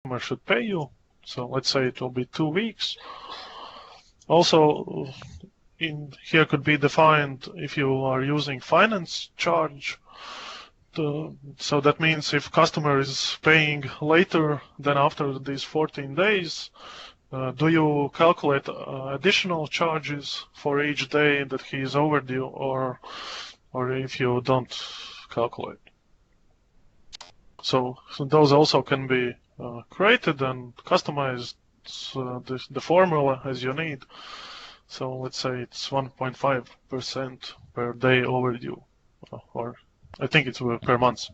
customer should pay you. So let's say it will be 2 weeks. Also, in here could be defined if you are using finance charge. So that means if customer is paying later than after these 14 days, do you calculate additional charges for each day that he is overdue, or if you don't calculate? So those also can be created and customized the formula as you need. So let's say it's 1.5% per day overdue, or I think it's per month.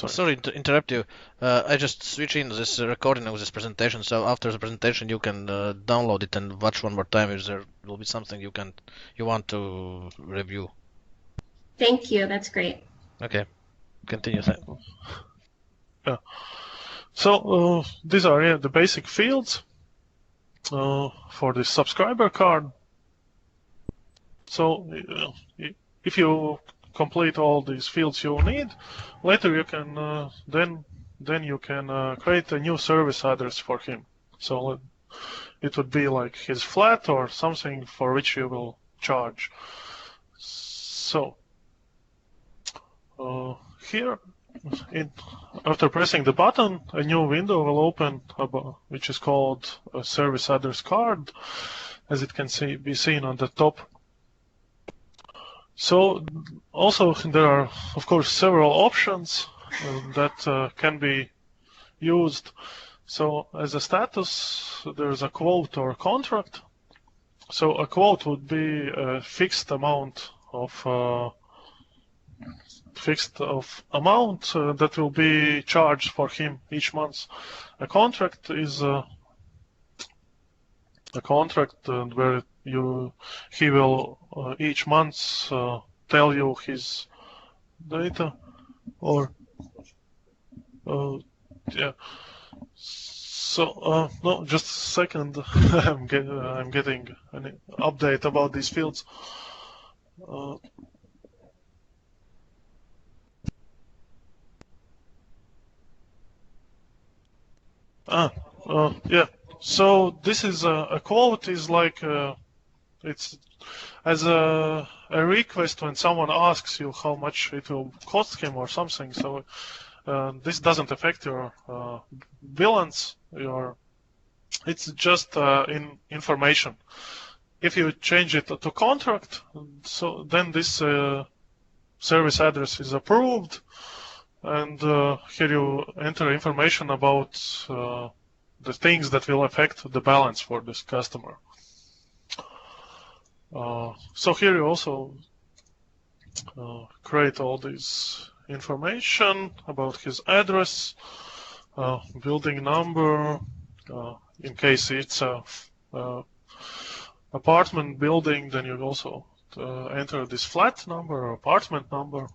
Sorry to interrupt you. I just switch in this recording of this presentation, so after the presentation you can download it and watch one more time if there will be something you want to review. Thank you. That's great. Okay, continue. Yeah. So these are the basic fields for the subscriber card. So if you complete all these fields you need, later you can then you can create a new service address for him. So it would be like his flat or something for which you will charge. So here, after pressing the button, a new window will open which is called a service address card, as it can be seen on the top. So also there are, of course, several options that can be used. So as a status, there's a quote or contract. So a quote would be a fixed amount that will be charged for him each month. A contract is a contract where he will each month tell you his data, or yeah. So no, just a second. I'm getting an update about these fields. Yeah. So this is a quote is like it's as a request when someone asks you how much it will cost him or something. So this doesn't affect your balance. It's just in information. If you change it to contract, so then this service address is approved, and here you enter information about the things that will affect the balance for this customer. So here you also create all this information about his address, building number, in case it's a apartment building, then you also enter this flat number or apartment number.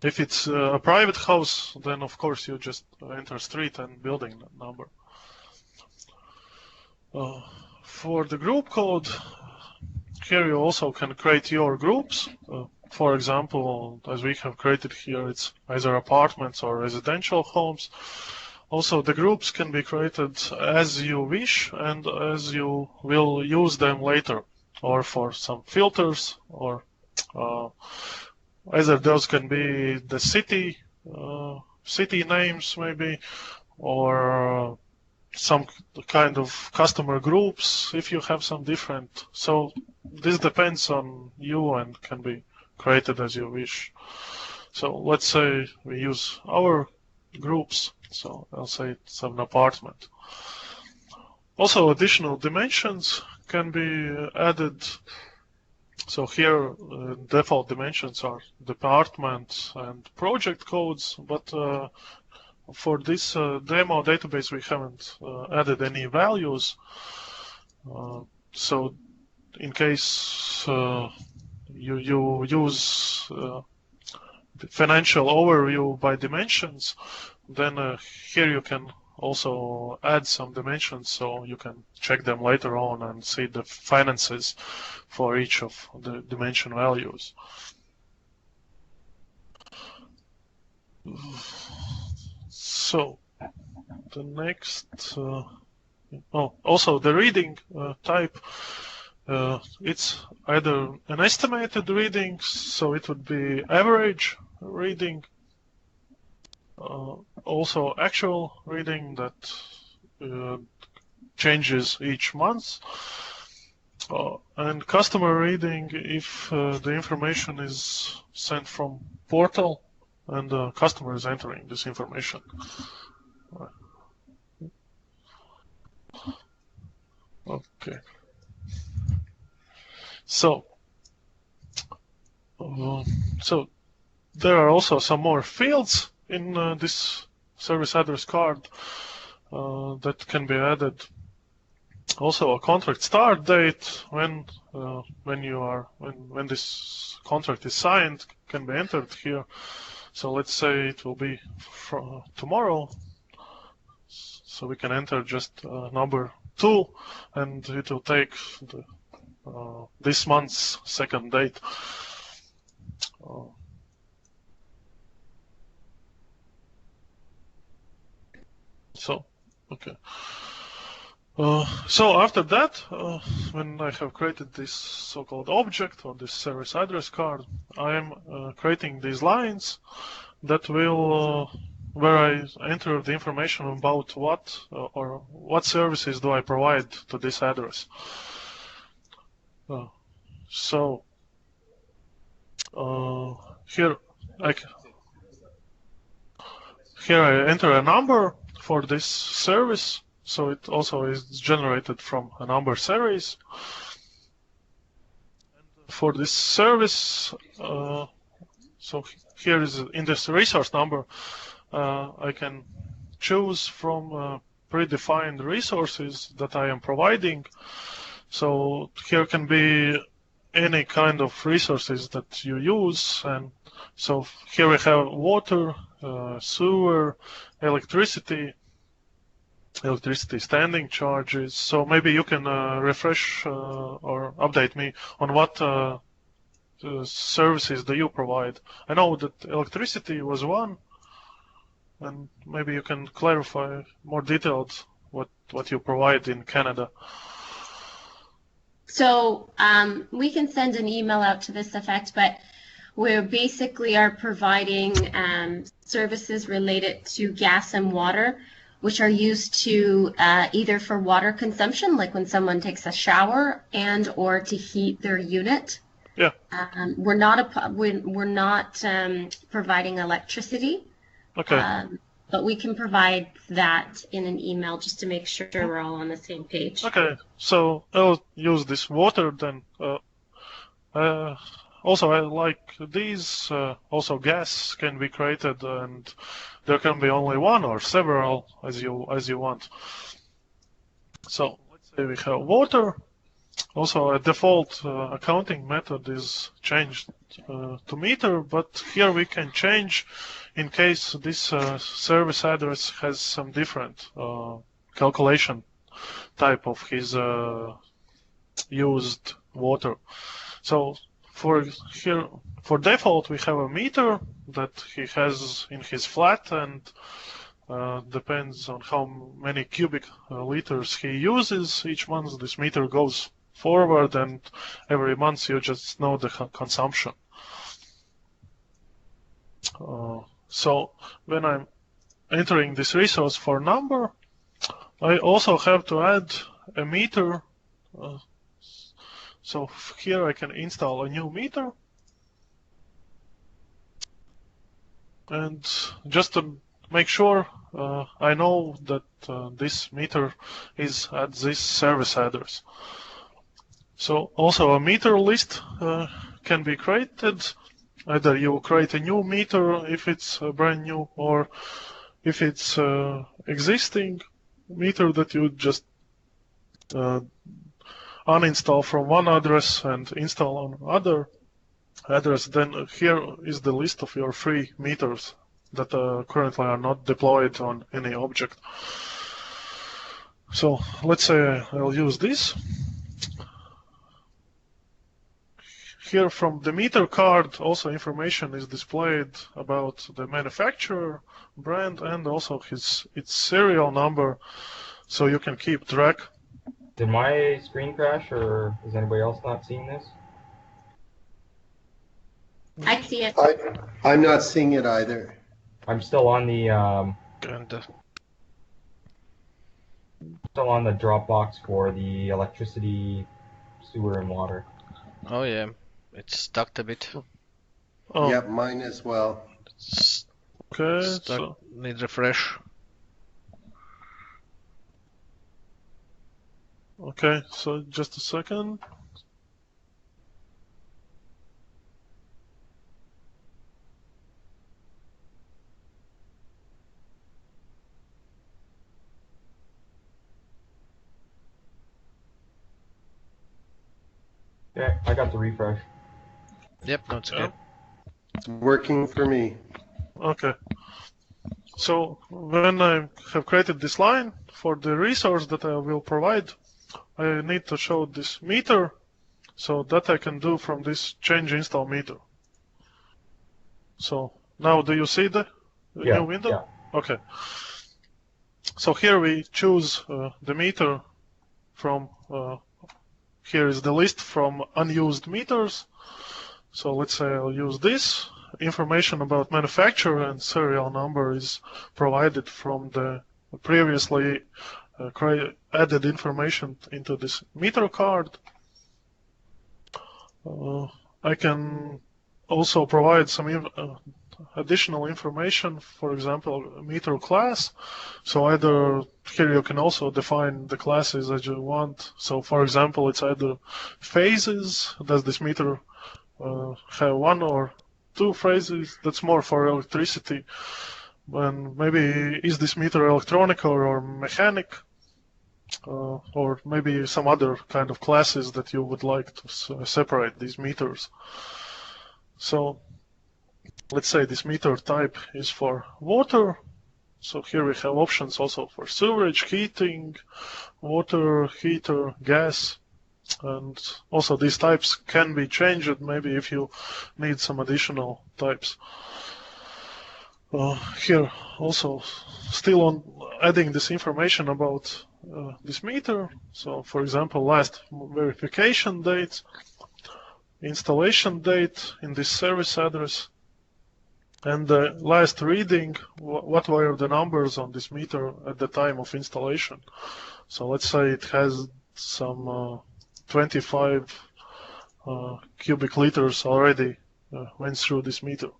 If it's a private house, then of course you just enter street and building number. For the group code, here you also can create your groups. For example, as we have created here, it's either apartments or residential homes. Also, the groups can be created as you wish and as you will use them later, or for some filters, or either those can be the city names maybe, or some kind of customer groups if you have some different. So this depends on you and can be created as you wish. So let's say we use our groups. So I'll say it's an apartment. Also, additional dimensions can be added. So here, default dimensions are department and project codes, but for this demo database, we haven't added any values. So in case you use the financial overview by dimensions, then here you can also add some dimensions, so you can check them later on and see the finances for each of the dimension values. So the next, also the reading type, it's either an estimated reading, so it would be average reading, also actual reading that changes each month, and customer reading if the information is sent from portal and the customer is entering this information. Okay. So there are also some more fields in this service address card that can be added. Also, a contract start date when this contract is signed can be entered here. So let's say it will be from tomorrow. So we can enter just number 2, and it will take this month's second date. Okay. So after that, when I have created this so-called object or this service address card, I am creating these lines that will where I enter the information about what services do I provide to this address. Here I enter a number for this service, so it also is generated from a number series. For this service, so here is in this resource number, I can choose from predefined resources that I am providing. So here can be any kind of resources that you use, and so here we have water, sewer, electricity standing charges. So maybe you can refresh or update me on what services do you provide. I know that electricity was one, and maybe you can clarify more detailed what you provide in Canada. So we can send an email out to this effect, but we basically are providing services related to gas and water, which are used to either for water consumption, like when someone takes a shower, and or to heat their unit. Yeah. We're not providing electricity. Okay. But we can provide that in an email just to make sure we're all on the same page. Okay, so I'll use this water then. Also, I like these. Also, gas can be created, and there can be only one or several as you want. So let's say we have water. Also, a default accounting method is changed to meter, but here we can change in case this service address has some different calculation type of his used water. So for default, we have a meter that he has in his flat, and depends on how many cubic liters he uses each month. This meter goes forward, and every month you just know the consumption. So when I'm entering this resource for number, I also have to add a meter. So here I can install a new meter. And just to make sure I know that this meter is at this service address. So also a meter list can be created. Either you create a new meter if it's brand new, or if it's existing meter that you just uninstall from one address and install on other address, then here is the list of your free meters that currently are not deployed on any object. So let's say I'll use this. here from the meter card, also information is displayed about the manufacturer, brand, and also its serial number, so you can keep track. Did my screen crash, or is anybody else not seeing this? I see it. I'm not seeing it either. I'm still on the And Dropbox for the electricity, sewer, and water. oh yeah, it's stuck a bit. Oh, Yep, mine as well. It's okay. stuck. So, Need refresh. okay, so just a second. Yeah, I got the refresh. Yep, no, it's good. It's working for me. Okay. So when I have created this line for the resource that I will provide, I need to show this meter, so that I can do from this change install meter. So now do you see the Yeah, new window? yeah. Okay. So here we choose the meter from, here is the list from unused meters. So let's say I'll use this. Information about manufacturer and serial number is provided from the previously added information into this meter card. I can also provide some additional information, for example, meter class. So either here you can also define the classes that you want. So for example, it's either phases. Does this meter have one or two phases? That's more for electricity. And maybe is this meter electronic or mechanic? Or maybe some other kind of classes that you would like to separate these meters. So let's say this meter type is for water. So here we have options also for sewage, heating, water, heater, gas. And also these types can be changed maybe if you need some additional types. Here also still on adding this information about this meter. So for example, last verification date, installation date in this service address, and the last reading, what were the numbers on this meter at the time of installation. So let's say it has some 25 cubic liters already went through this meter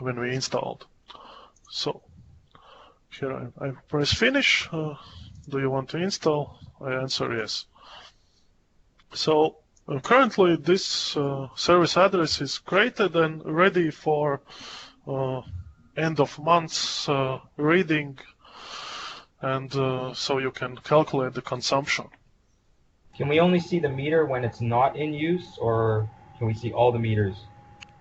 when we installed. So here I press finish. Do you want to install? I answer yes. So currently this service address is created and ready for end of month's reading, and so you can calculate the consumption. Can we only see the meter when it's not in use, or can we see all the meters?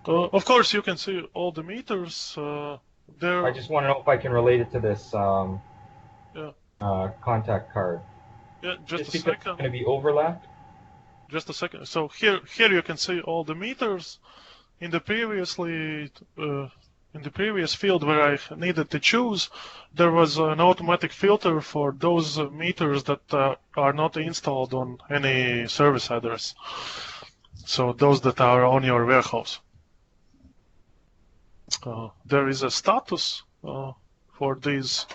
Of course, you can see all the meters. I just want to know if I can relate it to this Yeah. contact card. Yeah, just a because it's second. going to be overlapped. Just a second. So here you can see all the meters. In the previous field where I needed to choose, there was an automatic filter for those meters that are not installed on any service address. So those that are on your warehouse. There is a status for these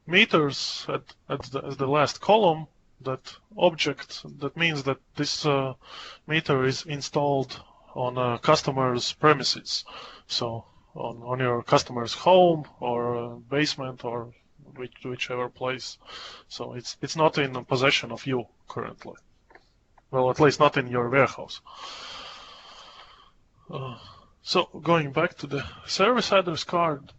meters at the last column. That object, that means that this meter is installed on a customer's premises. So on your customer's home or basement or whichever place. So it's not in possession of you currently. Well, at least not in your warehouse. So going back to the service address card.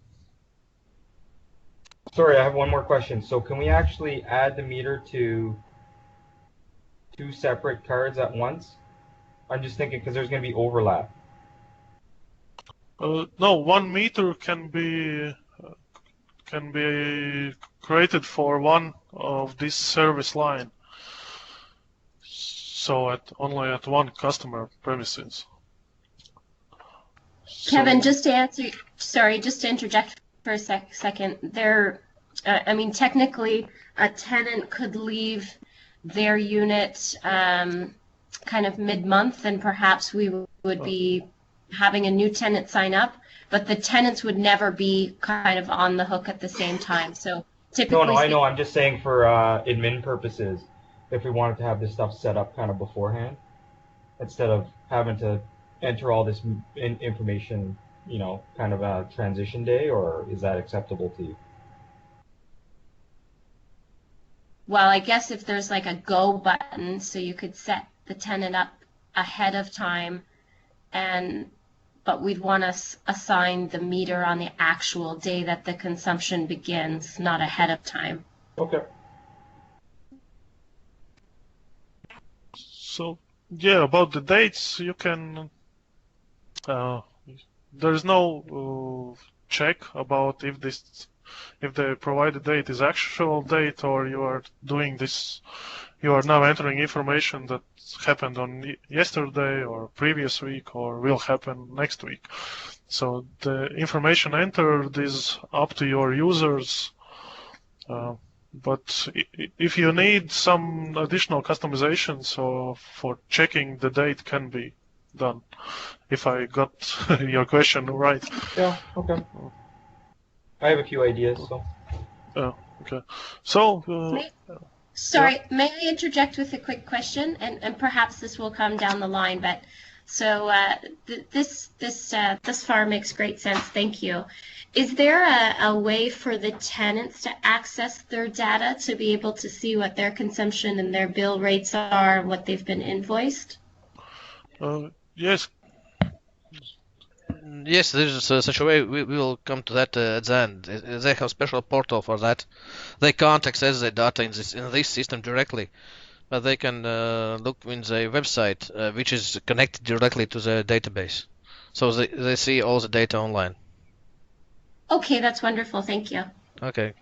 Sorry, I have one more question. So can we actually add the meter to two separate cards at once? I'm just thinking because there's going to be overlap. No, one meter can be created for one of this service line. So only at one customer premises. Kevin, just to answer, sorry, just to interject for a second. I mean, technically, a tenant could leave their unit kind of mid-month, and perhaps we would be having a new tenant sign up, but the tenants would never be kind of on the hook at the same time. So typically, No, I know. I'm just saying for admin purposes, if we wanted to have this stuff set up kind of beforehand, instead of having to enter all this information, you know, kind of a transition day, or is that acceptable to you? well, I guess if there's like a go button, so you could set the tenant up ahead of time, but we'd want to assign the meter on the actual day that the consumption begins, not ahead of time. Okay. So yeah, about the dates, you can. There's no check about if the provided date is actual date, or you are doing this. You are now entering information that happened on yesterday or previous week or will happen next week. So the information entered is up to your users. But if you need some additional customization, so for checking the date can be done. If I got your question right. Yeah. Okay. I have a few ideas. So. Okay. So. Sorry, may I interject with a quick question, and perhaps this will come down the line, but so this far makes great sense. Thank you. Is there a way for the tenants to access their data to be able to see what their consumption and their bill rates are, and what they've been invoiced? Yes. Yes, there's such a way. We will come to that at the end. They have special portal for that. They can't access the data in this system directly, but they can look in the website, which is connected directly to the database. So they see all the data online. Okay, that's wonderful. Thank you. Okay.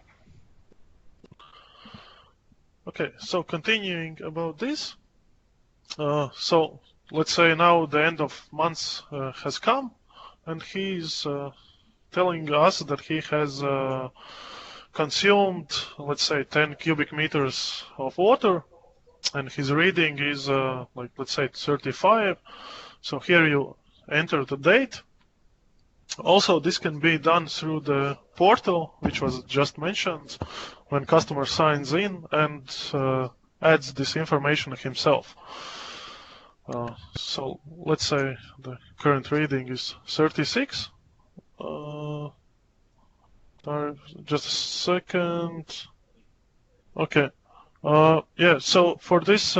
Okay, so continuing about this. So let's say now the end of month has come, and he's telling us that he has consumed, let's say, 10 cubic meters of water, and his reading is like, let's say, 35. So here you enter the date. Also, this can be done through the portal, which was just mentioned, when customer signs in and adds this information himself. So let's say the current reading is 36. Just a second. Okay. Yeah, so for this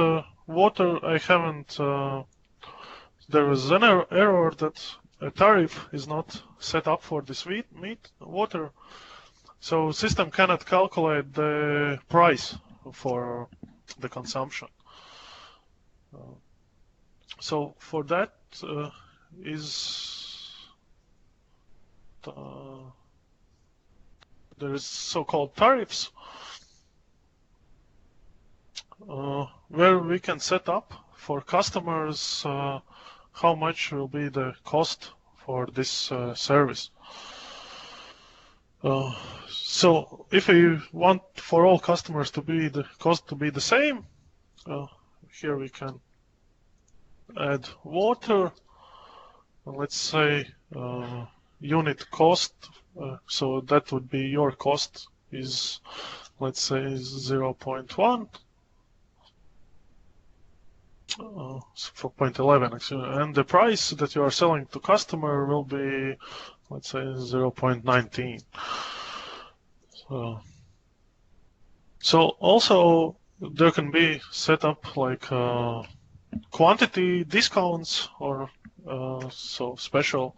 water, I haven't. There was an error that a tariff is not set up for this water. So system cannot calculate the price for the consumption. So for that there is so-called tariffs where we can set up for customers how much will be the cost for this service. So if we want for all customers to be the cost to be the same, here we can add water. Let's say unit cost. So that would be your cost is, let's say, 0.1. For 0.11 actually, and the price that you are selling to customer will be, let's say, 0.19. So also there can be set up like quantity discounts or so special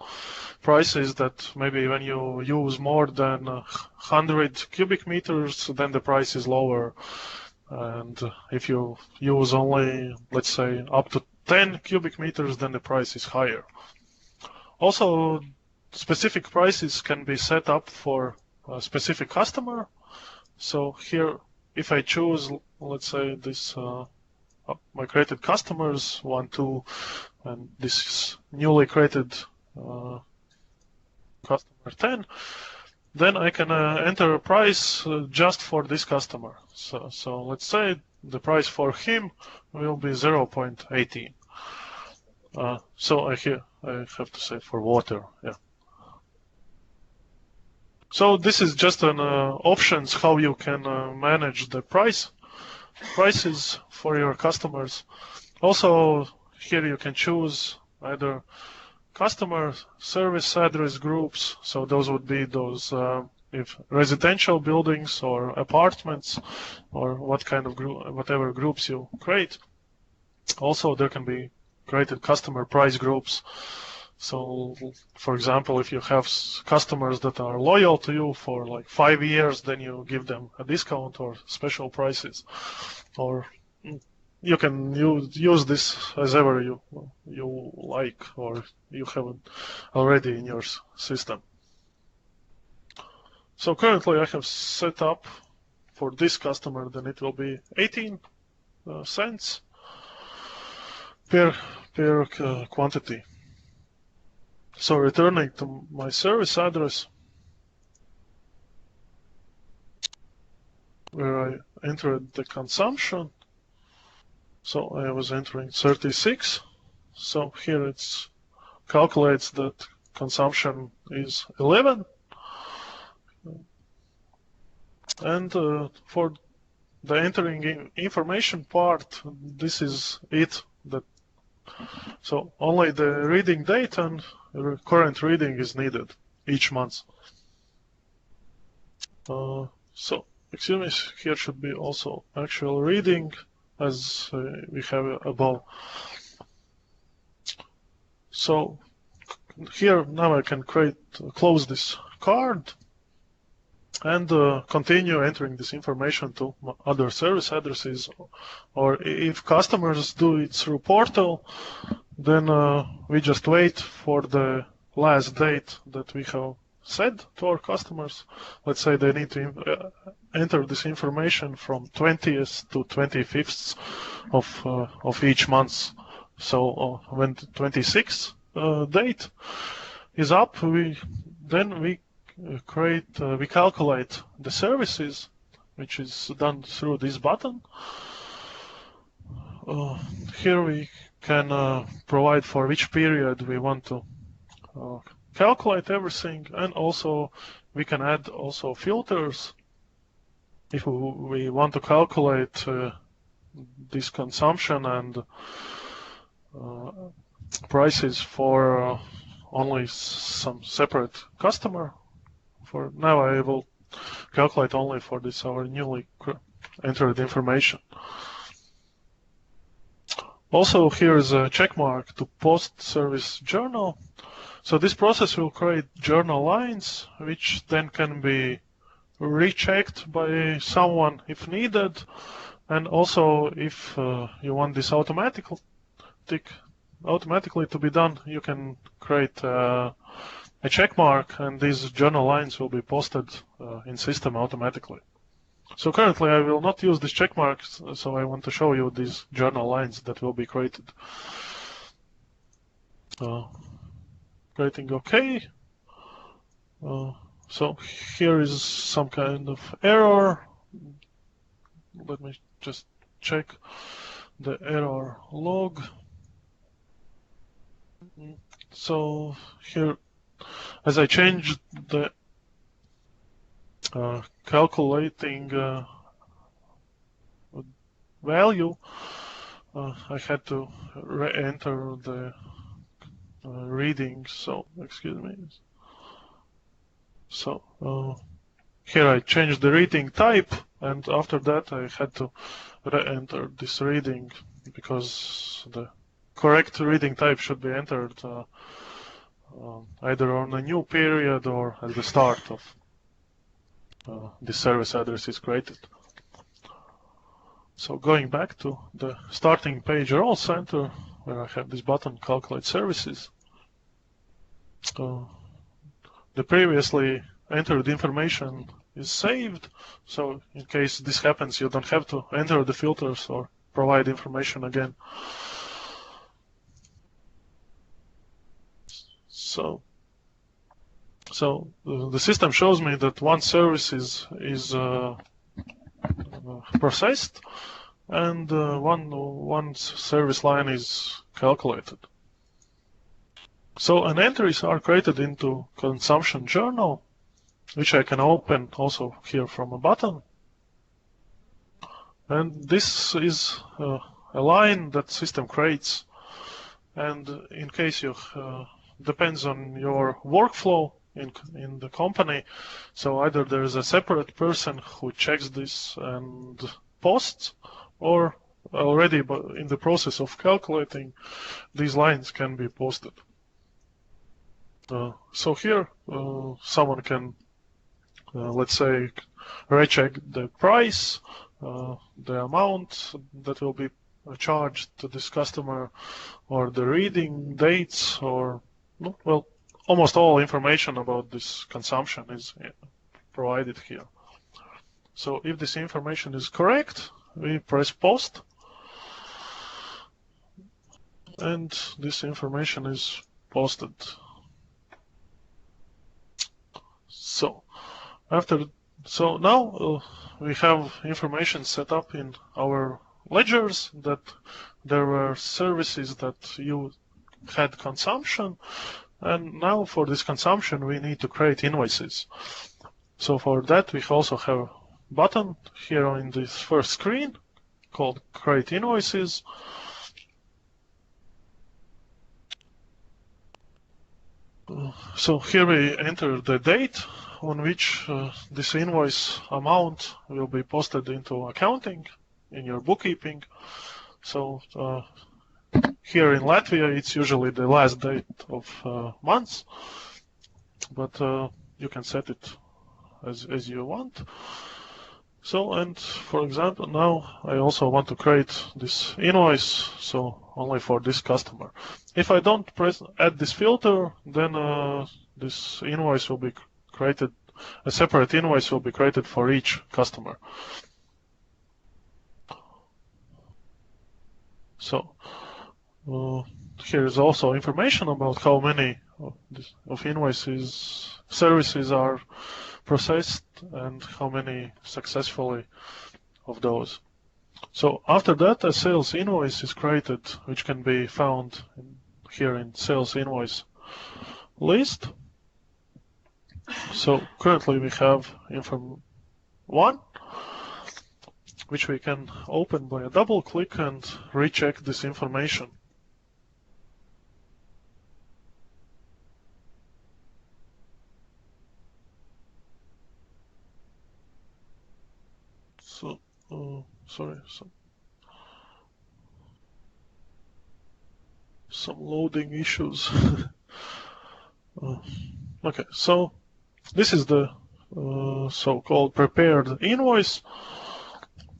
prices that maybe when you use more than 100 cubic meters, then the price is lower. And if you use only, let's say, up to 10 cubic meters, then the price is higher. Also, specific prices can be set up for a specific customer. So here, if I choose, let's say, this my created customers, 1, 2, and this newly created customer 10, then I can enter a price just for this customer. So let's say the price for him will be 0.18. So I have to say for water, yeah. So this is just an options how you can manage the prices for your customers. Also, here you can choose either customer service address groups. So those would be those if residential buildings or apartments or what kind of whatever groups you create. Also, there can be created customer price groups. So, for example, if you have customers that are loyal to you for like 5 years, then you give them a discount or special prices. Or you can use this as ever you like or you have it already in your system. So currently I have set up for this customer, then it will be 18 cents per quantity. So returning to my service address, where I entered the consumption. So I was entering 36. So here it calculates that consumption is 11. And for the entering information part, this is it. So only the reading date and current reading is needed each month. So excuse me, here should be also actual reading as we have above. So here now I can close this card and continue entering this information to other service addresses, or if customers do it through portal, then we just wait for the last date that we have set to our customers. Let's say they need to enter this information from 20th to 25th of each month. So when the 26th date is up, we calculate the services, which is done through this button. Here we can provide for which period we want to calculate everything, and also we can add also filters if we want to calculate this consumption and prices for only some separate customer. For now I will calculate only for this our newly entered information. Also here is a check mark to post service journal. So this process will create journal lines, which then can be rechecked by someone if needed. And also if you want this automatically to be done, you can create a check mark, and these journal lines will be posted in system automatically. So currently I will not use this check mark, so I want to show you these journal lines that will be created. Creating OK. So here is some kind of error. Let me just check the error log. So here, as I changed the calculating value, I had to re-enter the reading. So excuse me. So here I changed the reading type, and after that I had to re-enter this reading because the correct reading type should be entered either on a new period or at the start of the service address is created. So going back to the starting page role center, where I have this button calculate services, the previously entered information is saved. So in case this happens, you don't have to enter the filters or provide information again. So the system shows me that one service is processed, and one service line is calculated. So, and entries are created into consumption journal, which I can open also here from a button. And this is a line that system creates. And in case you depends on your workflow in the company, so either there is a separate person who checks this and posts, or already in the process of calculating, these lines can be posted. So here someone can, let's say, recheck the price, the amount that will be charged to this customer, or the reading dates, or, well, almost all information about this consumption is provided here. So if this information is correct, we press post, and this information is posted. So now we have information set up in our ledgers that there were services that you had consumption, and now for this consumption we need to create invoices. So for that we also have a button here in this first screen called Create Invoices. So here we enter the date on which this invoice amount will be posted into accounting in your bookkeeping. So here in Latvia it's usually the last date of months, but you can set it as you want. So, and for example, now I also want to create this invoice, so only for this customer. If I don't add this filter, then this invoice will be created, a separate invoice will be created for each customer. So here is also information about how many of invoices services are processed and how many successfully of those. So after that, a sales invoice is created, which can be found here in sales invoice list. So currently we have Inform 1, which we can open by a double click and recheck this information. So, sorry, some loading issues. Okay, so this is the so-called prepared invoice,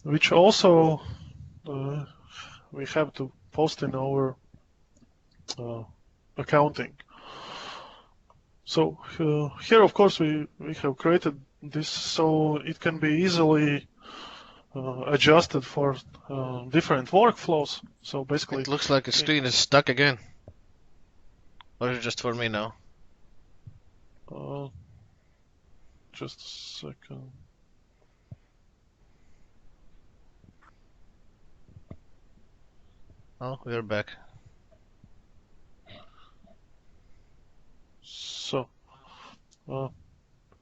which also we have to post in our accounting. So here, of course, we have created this so it can be easily adjusted for different workflows. So basically, it looks like the screen is stuck again. Or is it just for me now? Just a second. Oh, we're back. So,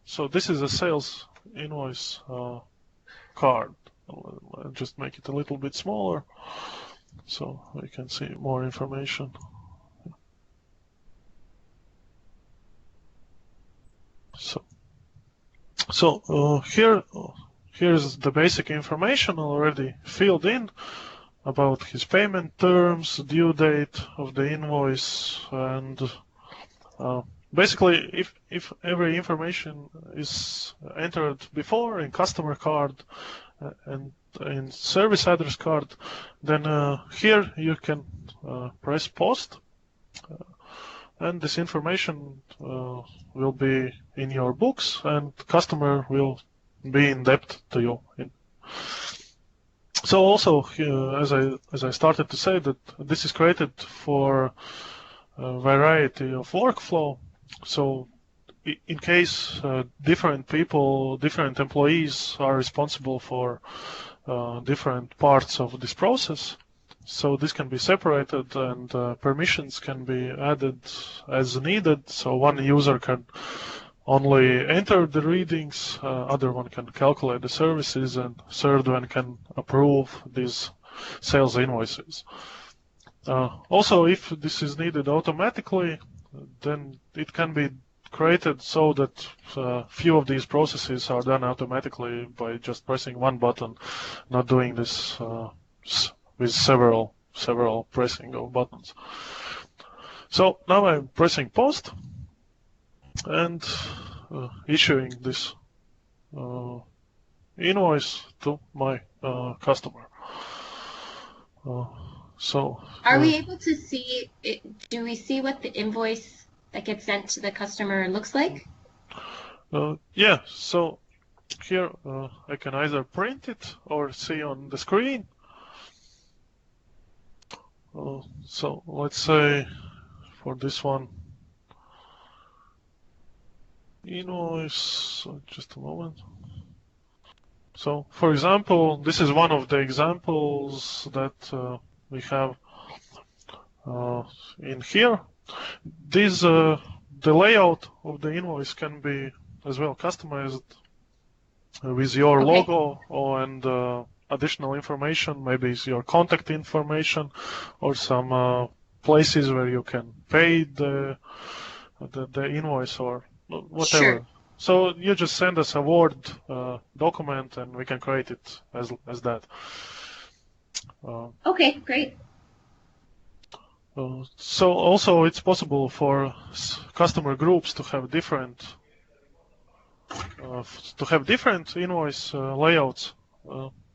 so this is a sales invoice card. I'll just make it a little bit smaller so we can see more information. So here's the basic information already filled in about his payment terms, due date of the invoice, and basically if every information is entered before in customer card and in service address card, then here you can press post, and this information will be in your books, and customer will be in debt to you. So also, as I started to say, that this is created for a variety of workflow. So in case different people, different employees are responsible for different parts of this process. So this can be separated and permissions can be added as needed. So one user can only enter the readings, other one can calculate the services, and third one can approve these sales invoices. Also, if this is needed automatically, then it can be created so that few of these processes are done automatically by just pressing one button, not doing this with several pressing of buttons. So now I'm pressing post and issuing this invoice to my customer. So are we able to see it? Do we see what the invoice that gets sent to the customer looks like? Yeah, so here I can either print it or see on the screen. So let's say for this one, invoice, just a moment. So for example, this is one of the examples that we have in here. The layout of the invoice can be as well customized with your logo and additional information, maybe it's your contact information or some places where you can pay the invoice or whatever. Sure. So you just send us a Word document and we can create it as that. Okay, great. So also it's possible for customer groups to have different invoice layouts.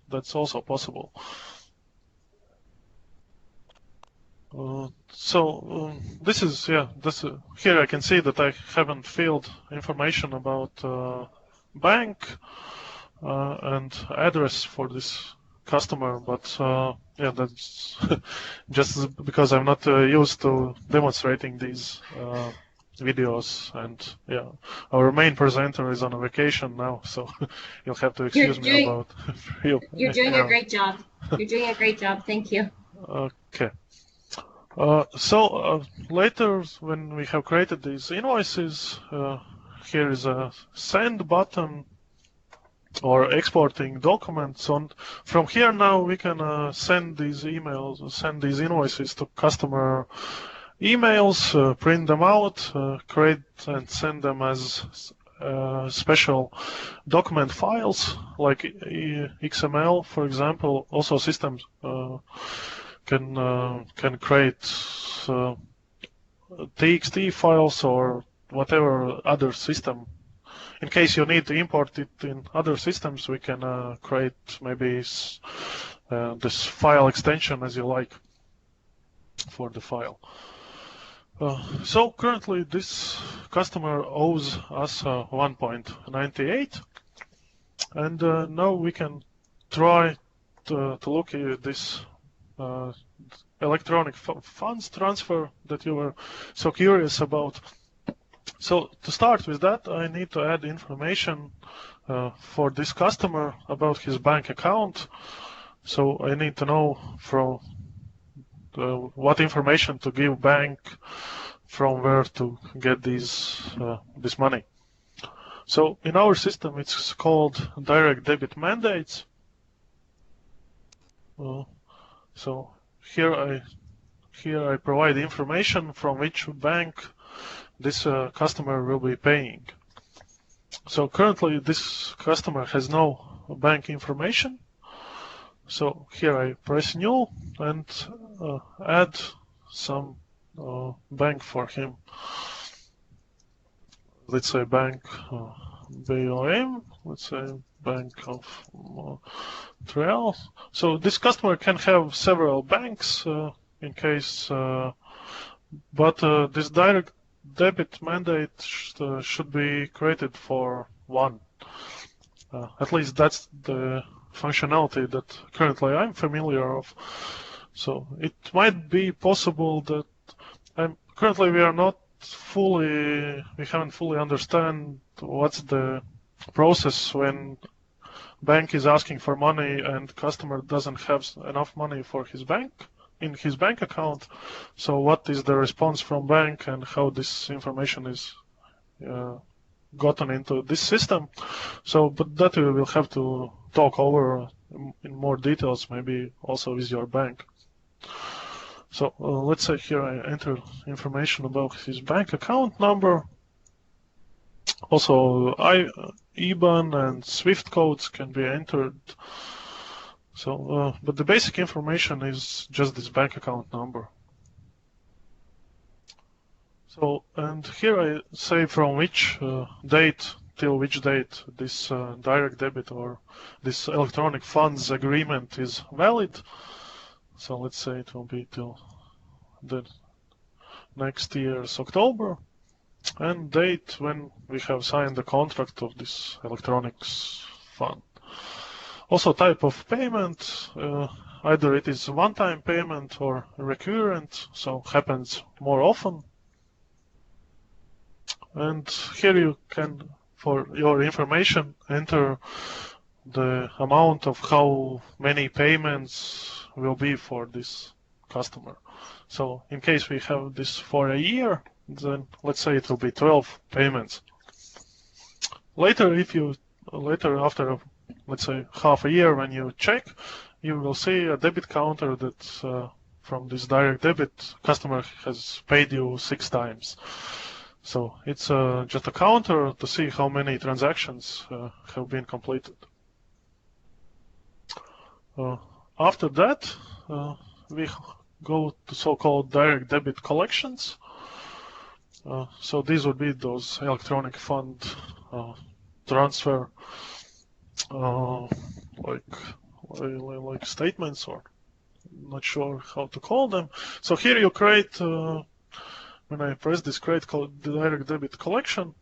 That's also possible. This is here I can see that I haven't filled information about bank and address for this customer, but yeah, that's just because I'm not used to demonstrating these videos, and yeah, our main presenter is on a vacation now, so you'll have to excuse me about you. You're doing a great job. You're doing a great job. Thank you. Okay. Later, when we have created these invoices, here is a send button or exporting documents. And from here now we can send these emails, send these invoices to customer emails, print them out, create and send them as special document files like XML, for example. Also, systems can create TXT files or whatever other system. In case you need to import it in other systems, we can create maybe this file extension as you like for the file. So currently this customer owes us 1.98, and now we can try to look at this electronic funds transfer that you were so curious about. So to start with that, I need to add information for this customer about his bank account. So I need to know from what information to give bank, from where to get this money. So in our system, it's called direct debit mandates. So here I provide information from which bank this customer will be paying. So currently this customer has no bank information. So here I press new and add some bank for him. Let's say bank BOM, let's say Bank of Montreal. So this customer can have several banks in case, but this direct debit mandate should be created for one. At least that's the functionality that currently I'm familiar of. So it might be possible that currently we are not fully understand what's the process when bank is asking for money and customer doesn't have enough money for his bank in his bank account. So what is the response from bank and how this information is gotten into this system? So, but that we will have to talk over in more details, maybe also with your bank. So let's say here I enter information about his bank account number. Also, IBAN and SWIFT codes can be entered. So, but the basic information is just this bank account number. So, and here I say from which date till which date this direct debit or this electronic funds agreement is valid. So let's say it will be till the next year's October, and date when we have signed the contract of this electronics fund. Also type of payment, either it is one-time payment or recurrent, so happens more often. And here you can, for your information, enter the amount of how many payments will be for this customer. So in case we have this for a year, then let's say it will be 12 payments. Later, after let's say half a year, when you check, you will see a debit counter that from this direct debit customer has paid you 6 times. So it's just a counter to see how many transactions have been completed. After that, we go to so-called direct debit collections. So these would be those electronic fund transfer, like statements, or not sure how to call them. So here you create, when I press this create direct debit collection,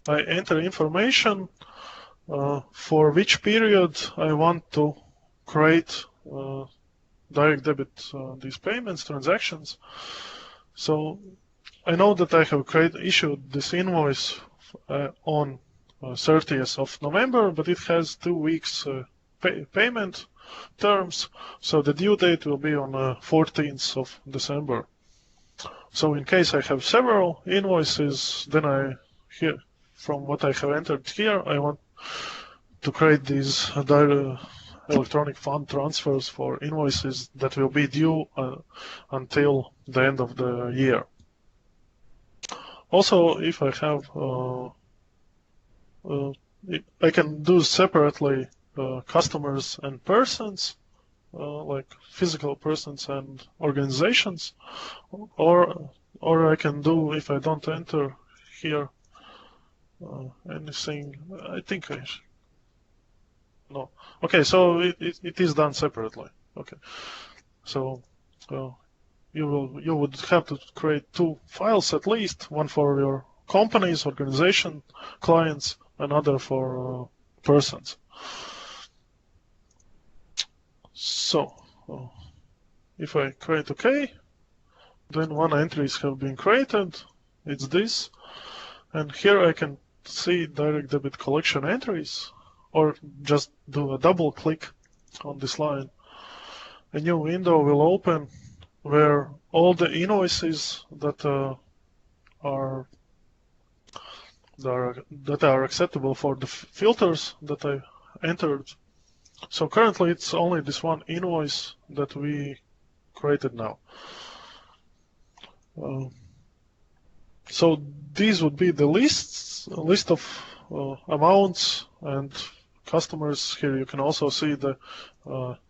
I enter information for which period I want to create direct debit these payments, transactions. So I know that I have issued this invoice on 30th of November, but it has 2 weeks payment terms, so the due date will be on 14th of December. So in case I have several invoices, then here, from what I have entered here, I want to create these electronic fund transfers for invoices that will be due until the end of the year. Also, if I have, I can do separately customers and persons, like physical persons and organizations, or I can do, if I don't enter here anything, I think I should. No. Okay, so it is done separately. Okay. So you would have to create 2 files at least, one for your companies, organization, clients, another for persons. So if I create OK, then 1 entries have been created. It's this, and here I can see direct debit collection entries, or just do a double click on this line. A new window will open where all the invoices that are acceptable for the filters that I entered. So currently it's only this one invoice that we created now. So these would be the list of amounts and customers. Here you can also see the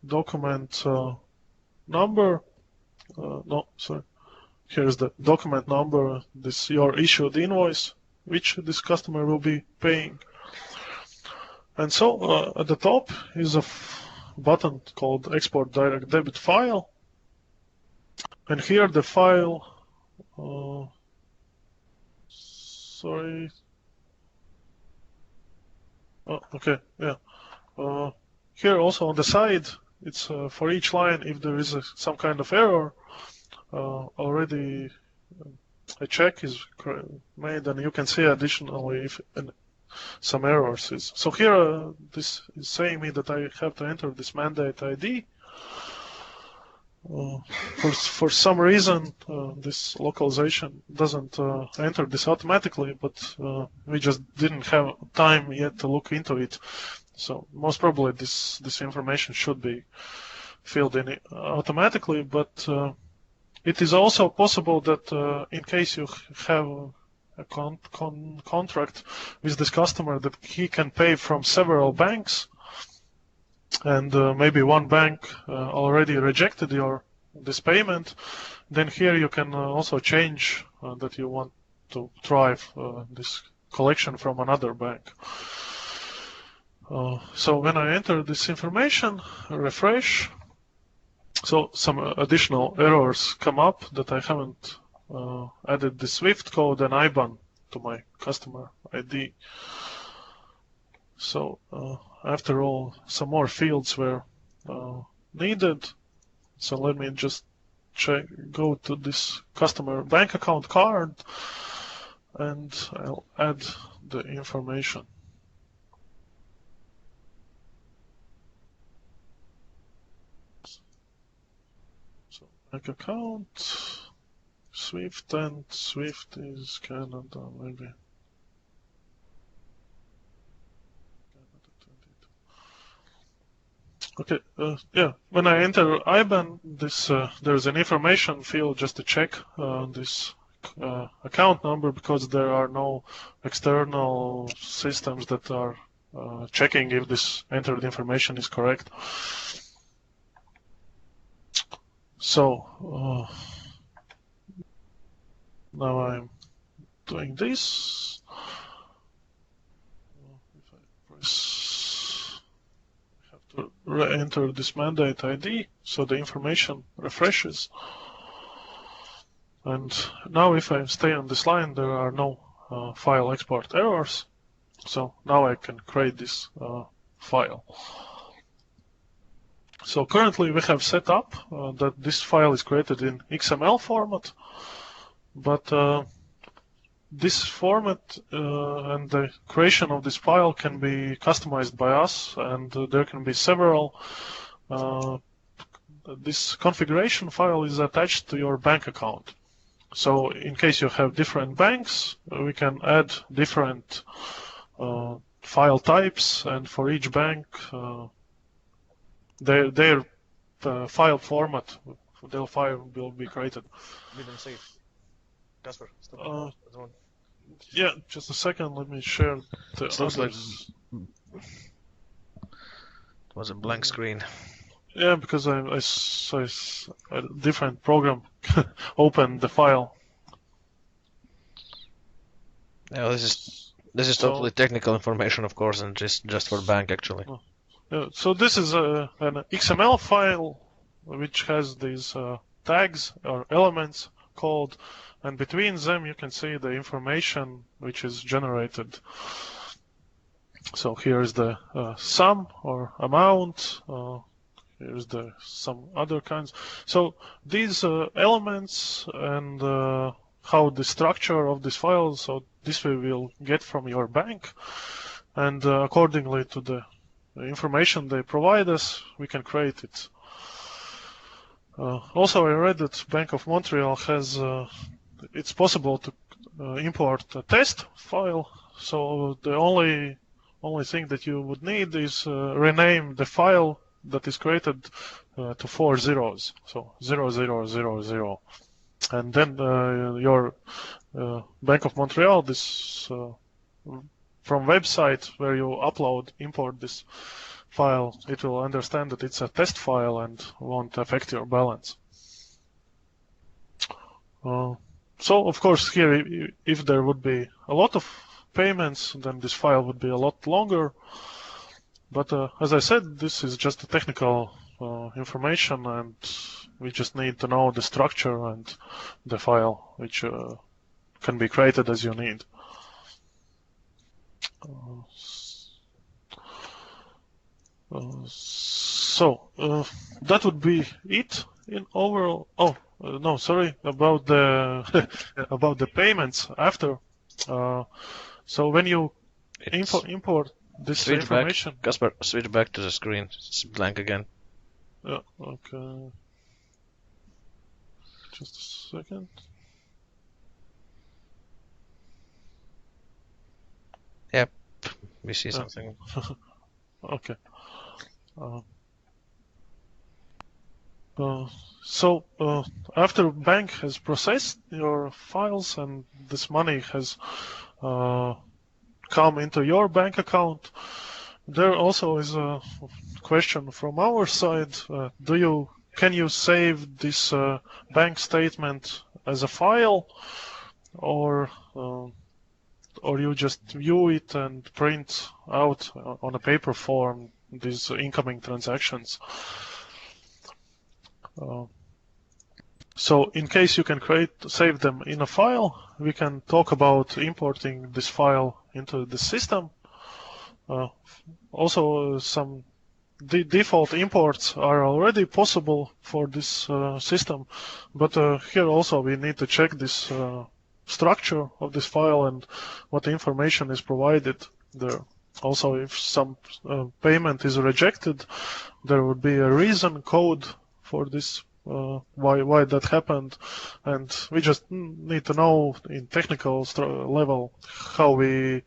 document number. No, sorry. Here's the document number, this your issued invoice, which this customer will be paying. And so at the top is a button called Export Direct Debit File. And here the file, sorry. Oh, okay, yeah. Here also on the side, it's for each line, if there is some kind of error, already a check is made, and you can see additionally if some errors is. So here this is saying me that I have to enter this mandate ID. For some reason, this localization doesn't enter this automatically, but we just didn't have time yet to look into it. So most probably this information should be filled in automatically, but it is also possible that in case you have a contract with this customer that he can pay from several banks, and maybe one bank already rejected this payment, then here you can also change that you want to try this collection from another bank. So when I enter this information, refresh, so some additional errors come up that I haven't added the SWIFT code and IBAN to my customer ID. So after all, some more fields were needed. So let me just go to this customer bank account card, and I'll add the information. So bank account, SWIFT, and SWIFT is Canada, maybe. Okay, yeah, when I enter IBAN, there's an information field just to check this account number, because there are no external systems that are checking if this entered information is correct. So now I'm doing this. If I press, to re-enter this mandate ID, so the information refreshes. And now if I stay on this line, there are no file export errors. So now I can create this file. So currently we have set up that this file is created in XML format, but this format and the creation of this file can be customized by us, and there can be several. This configuration file is attached to your bank account. So in case you have different banks, we can add different file types, and for each bank, their file format, their file will be created. We didn't see it. Casper, yeah, just a second. Let me share the it looks like others. it was a blank screen. Yeah, because I saw a different program open the file. Yeah, this is totally technical information, of course, and just for bank actually. So this is an XML file which has these tags or elements called, and between them you can see the information which is generated. So here is the sum or amount. Here's some other kinds. So these elements and how the structure of this file, so this we will get from your bank, and accordingly to the information they provide us, we can create it. Also, I read that Bank of Montreal has, it's possible to import a test file. So the only thing that you would need is rename the file that is created to 4 zeros, so 0000, and then your Bank of Montreal, this from website where you import this file, it will understand that it's a test file and won't affect your balance. So of course here, if there would be a lot of payments, then this file would be a lot longer. But as I said, this is just a technical information, and we just need to know the structure and the file, which can be created as you need. So that would be it in overall. Oh, no, sorry, about the about the payments after. So when you It's import this switch information. back, Kasper, switch back to the screen. It's blank again. Okay. Just a second. Yep, we see something. Okay. So after bank has processed your files and this money has come into your bank account, there also is a question from our side. Can you save this bank statement as a file, or you just view it and print out on a paper form these incoming transactions? So in case you can save them in a file, we can talk about importing this file into the system. Also, some default imports are already possible for this system, but here also we need to check this structure of this file and what information is provided there. Also, if some payment is rejected, there would be a reason code for this, why that happened, and we just need to know in technical level how we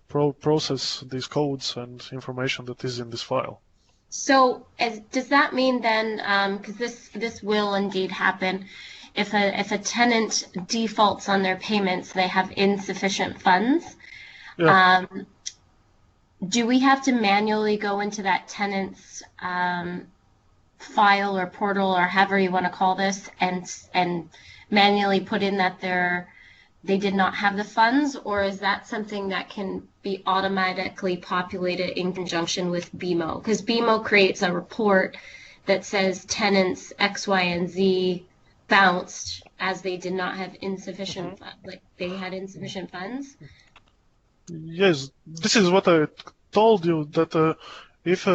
process these codes and information that is in this file. So does that mean then, because this will indeed happen, if a tenant defaults on their payments, they have insufficient funds, Yeah. Do we have to manually go into that tenant's file or portal or however you want to call this and manually put in that they did not have the funds, or is that something that can be automatically populated in conjunction with BMO? Because BMO creates a report that says tenants X, Y, and Z bounced as they did not have insufficient like they had insufficient funds. Yes, this is what I told you, that if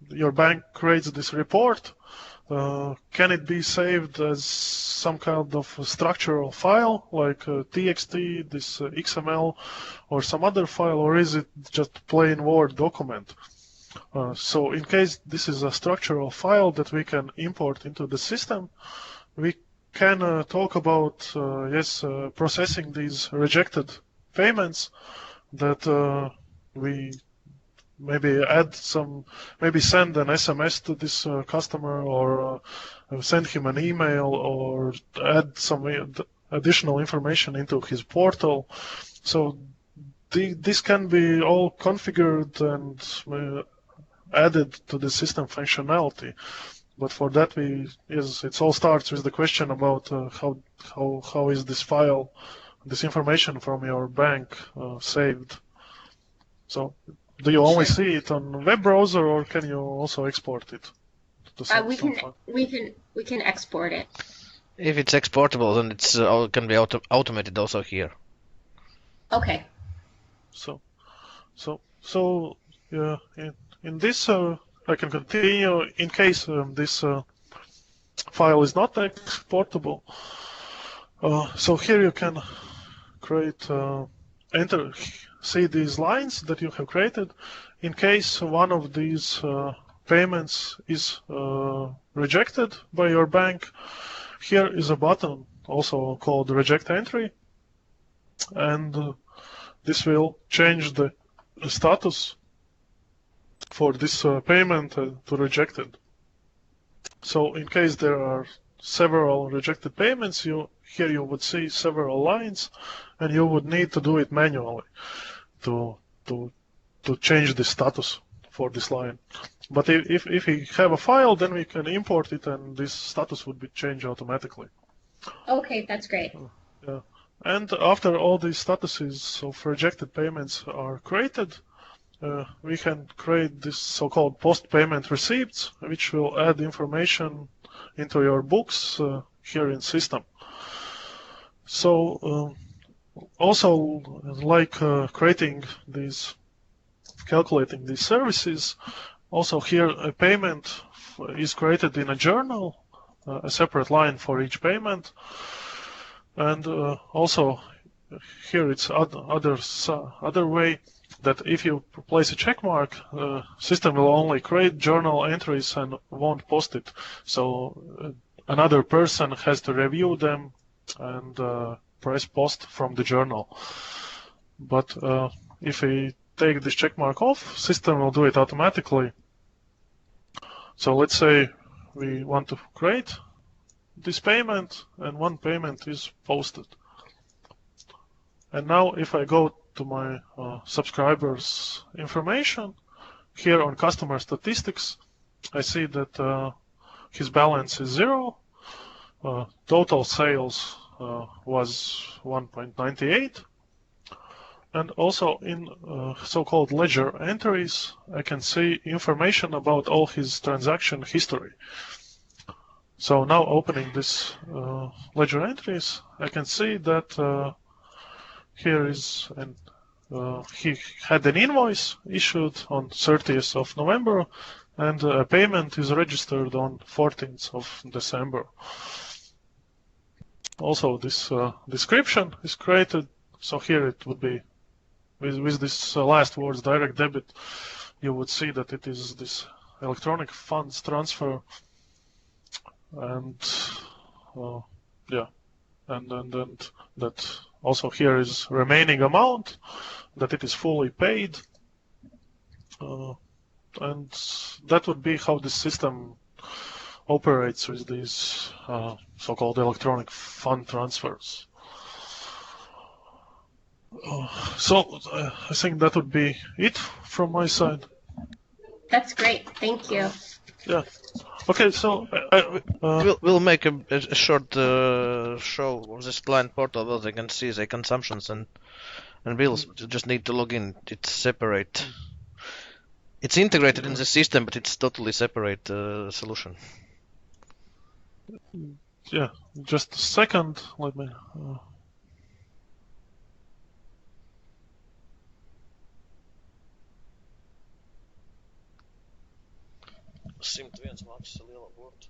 your bank creates this report, can it be saved as some kind of structural file like TXT, this XML, or some other file, or is it just plain Word document? So in case this is a structural file that we can import into the system, we can talk about processing these rejected payments that we maybe send an SMS to this customer, or send him an email, or add some additional information into his portal. So this can be all configured and added to the system functionality. But for that, it all starts with the question about how is this file, this information from your bank saved. So do you only see it on web browser, or can you also export it to some file? We can export it. If it's exportable, then it's can be automated also here. Okay. So in this I can continue in case this file is not exportable. So here you can create see these lines that you have created. In case one of these payments is rejected by your bank, here is a button also called Reject Entry, and this will change the status for this payment to rejected. So in case there are several rejected payments, here you would see several lines, and you would need to do it manually to change the status for this line. But if we have a file, then we can import it, and this status would be changed automatically. Okay, that's great. Yeah. And after all these statuses of rejected payments are created, we can create this so-called post-payment receipts, which will add information into your books here in system. So also, like calculating these services, also here a payment is created in a journal a separate line for each payment. And also here it's other way that if you place a check mark, system will only create journal entries and won't post it. So another person has to review them and press post from the journal. But if we take this check mark off, system will do it automatically. So let's say we want to create this payment and one payment is posted. And now if I go to my subscribers information, here on customer statistics, I see that his balance is 0. Total sales was 1.98. And also in so-called ledger entries, I can see information about all his transaction history. So now opening this ledger entries, I can see that here is he had an invoice issued on 30th of November, and a payment is registered on 14th of December. Also, this description is created. So here it would be with this last words, direct debit. You would see that it is this electronic funds transfer, and yeah, and that also here is remaining amount, that it is fully paid, and that would be how the system operates with these so-called electronic fund transfers. So I think that would be it from my side. That's great. Thank you. Yeah. Okay, so we'll make a short show of this client portal where they can see their consumptions and bills. You just need to log in. It's separate. It's integrated in the system, but it's totally separate solution. Yeah, just a second. Let me. Simt viens maksas liela burta.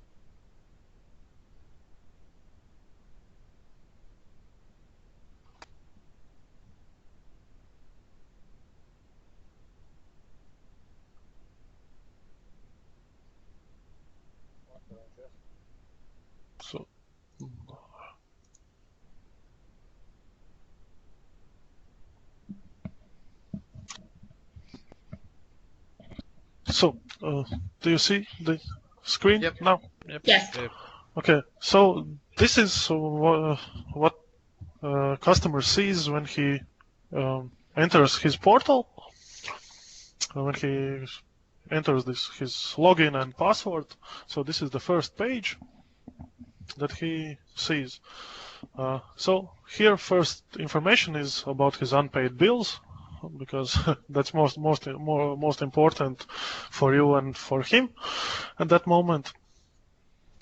So, do you see the screen now? Yep. Yes. Yep. Okay, so this is what customer sees when he enters his portal, when he enters his login and password. So this is the first page that he sees. So here first information is about his unpaid bills, because that's most important for you and for him at that moment.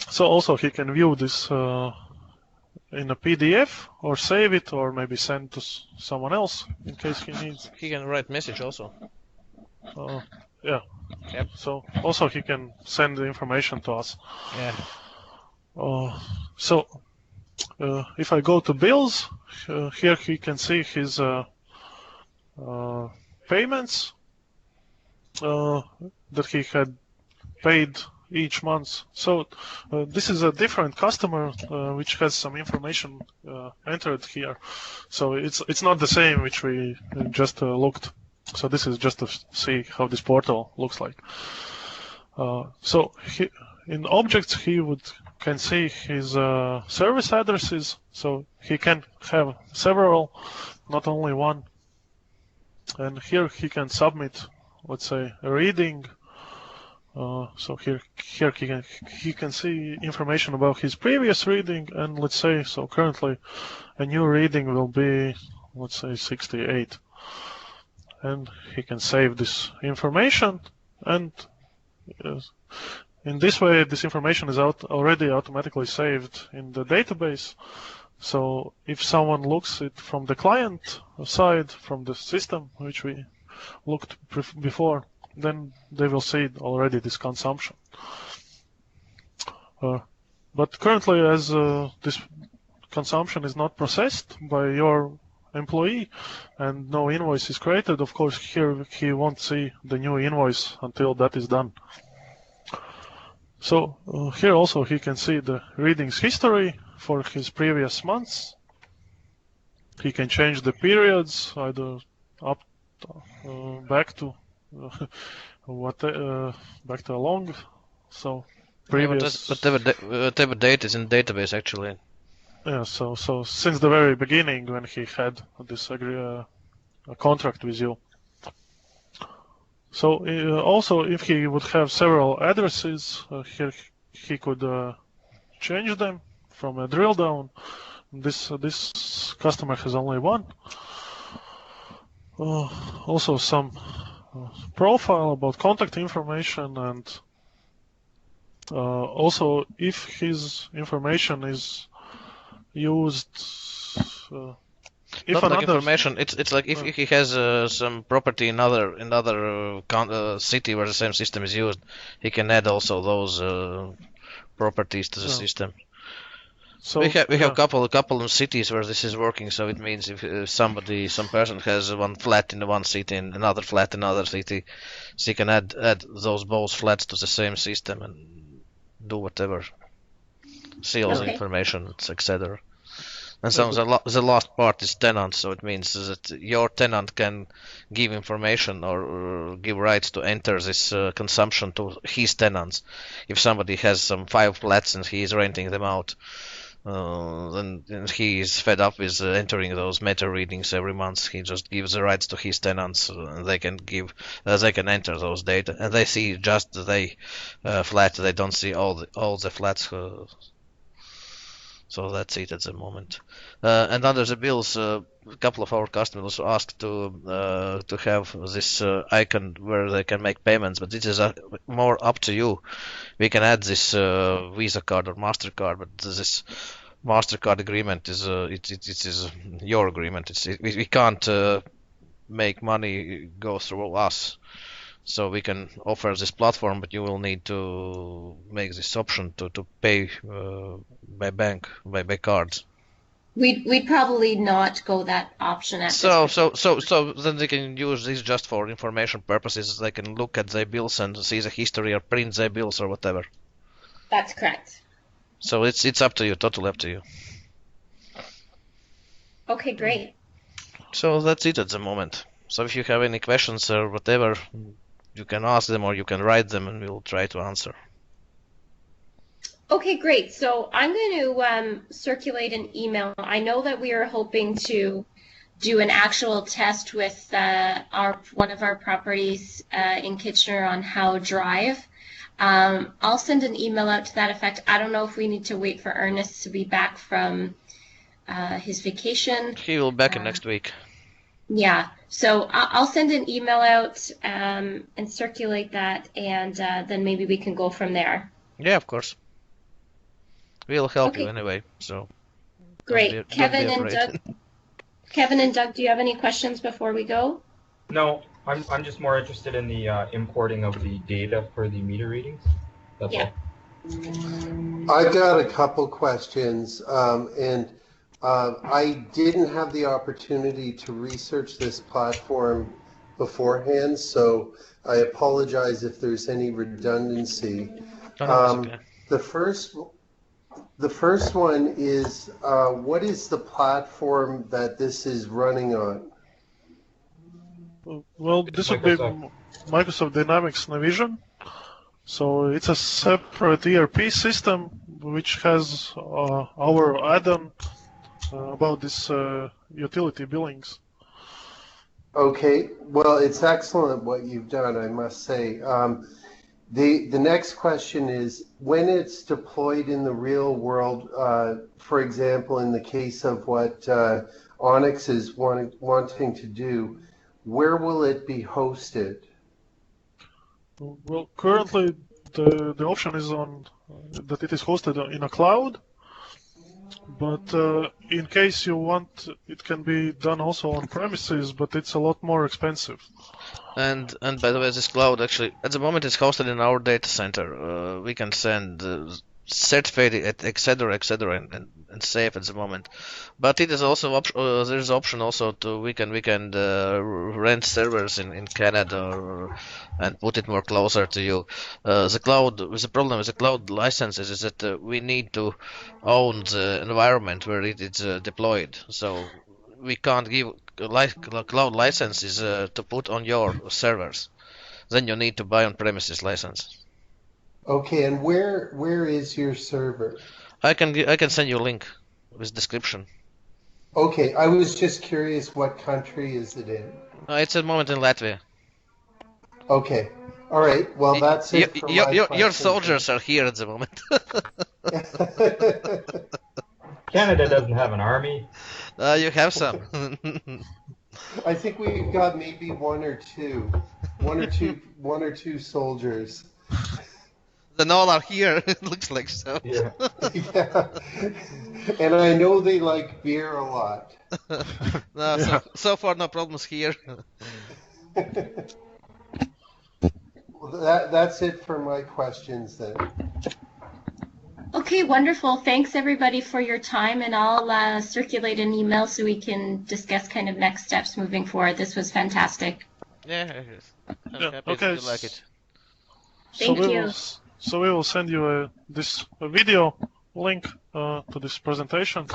So also he can view this in a PDF or save it or maybe send to someone else in case he needs. He can write message also. Yeah. Yep. So also he can send the information to us. Yeah. So if I go to bills, here he can see his payments that he had paid each month. So this is a different customer which has some information entered here. So it's not the same which we just looked. So this is just to see how this portal looks like. So in objects he can see his service addresses. So he can have several, not only one. And here he can submit, let's say, a reading. So here he can see information about his previous reading, and let's say, so currently a new reading will be, let's say, 68. And he can save this information, and in this way this information is already automatically saved in the database. So if someone looks it from the client side, from the system which we looked before, then they will see already this consumption. But But currently, as this consumption is not processed by your employee and no invoice is created, of course, here he won't see the new invoice until that is done. So here also he can see the readings history for his previous months. He can change the periods either up back to back to along. So previous. Whatever date is in database actually. Yeah. So since the very beginning when he had this a contract with you. So also if he would have several addresses, here he could change them from a drill down. This customer has only one. Also some profile about contact information, and also if his information is used. If Not like another information. It's like if he has some property in another city where the same system is used, he can add also those properties to the system. So we have couple of cities where this is working. So it means if some person has one flat in one city and another flat in another city, she can add those both flats to the same system and do whatever, see all the information, etc. And so the last part is tenants. So it means that your tenant can give information or give rights to enter this consumption to his tenants. If somebody has some 5 flats and he is renting them out, then he is fed up with entering those meter readings every month. He just gives the rights to his tenants, and they can enter those data, and they see just the flat. They don't see all the flats. So that's it at the moment. And under the bills, a couple of our customers asked to have this icon where they can make payments, but this is more up to you. We can add this Visa card or MasterCard, but this MasterCard agreement is it is your agreement. We can't make money go through us. So we can offer this platform, but you will need to make this option to pay by cards. We'd probably not go that option at so then they can use this just for information purposes. They can look at their bills and see the history or print their bills or whatever. That's correct. So it's up to you, totally up to you. Okay, great. So that's it at the moment. So if you have any questions or whatever, you can ask them or you can write them and we'll try to answer. Okay, great. So I'm going to circulate an email. I know that we are hoping to do an actual test with one of our properties in Kitchener on Howe Drive. I'll send an email out to that effect. I don't know if we need to wait for Ernest to be back from his vacation. He will be back in next week. Yeah, so I'll send an email out and circulate that, and then maybe we can go from there. Yeah, of course. We'll help you anyway. So great. Kevin and Doug, do you have any questions before we go? No, I'm just more interested in the importing of the data for the meter readings. That's all. I've got a couple questions, and I didn't have the opportunity to research this platform beforehand, so I apologize if there's any redundancy. Okay. The first one is, what is the platform that this is running on? Well, this would be Microsoft Dynamics Navision. So it's a separate ERP system which has our add-on about this utility billings. Okay, well, it's excellent what you've done, I must say. The next question is, when it's deployed in the real world, for example, in the case of what Onyx is wanting to do, where will it be hosted? Well, currently the option is on that it is hosted in a cloud, but in case you want, it can be done also on premises, but it's a lot more expensive. And by the way, this cloud actually at the moment is hosted in our data center. We can send certified, etc., etc., and safe at the moment. But it is also there's option also to we can rent servers in Canada and put it more closer to you. The problem with the cloud licenses is that we need to own the environment where it is deployed. So we can't give cloud licenses to put on your servers. Then you need to buy on-premises license. Okay, and where is your server? I can send you a link with description. Okay, I was just curious, what country is it in? It's at the moment in Latvia. Okay, all right. Well, that's it for my Your questions. soldiers are here at the moment. Canada doesn't have an army. You have some. I think we've got maybe one or two soldiers. Then all are here. It looks like so. Yeah. Yeah. And I know they like beer a lot. No, so far no problems here. Well, that's it for my questions then. Okay, wonderful. Thanks everybody for your time, and I'll circulate an email so we can discuss kind of next steps moving forward. This was fantastic. Yeah, I'm Yeah, happy okay. if you like it. Thank you. So we will send you this video link to this presentation.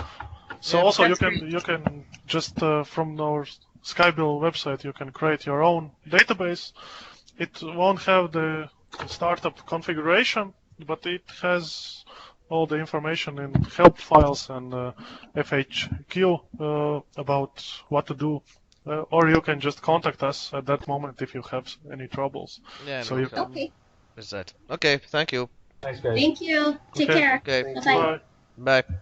So Yeah, also that's you can just from our Skybill website you can create your own database. It won't have the startup configuration, but it has all the information in help files and FAQ about what to do. Or you can just contact us at that moment if you have any troubles. Yeah, So no you problem Okay. with that. Okay, thank you. Thanks, guys. Thank you. Take Okay. care. Okay, Thank Bye-bye. Bye. bye.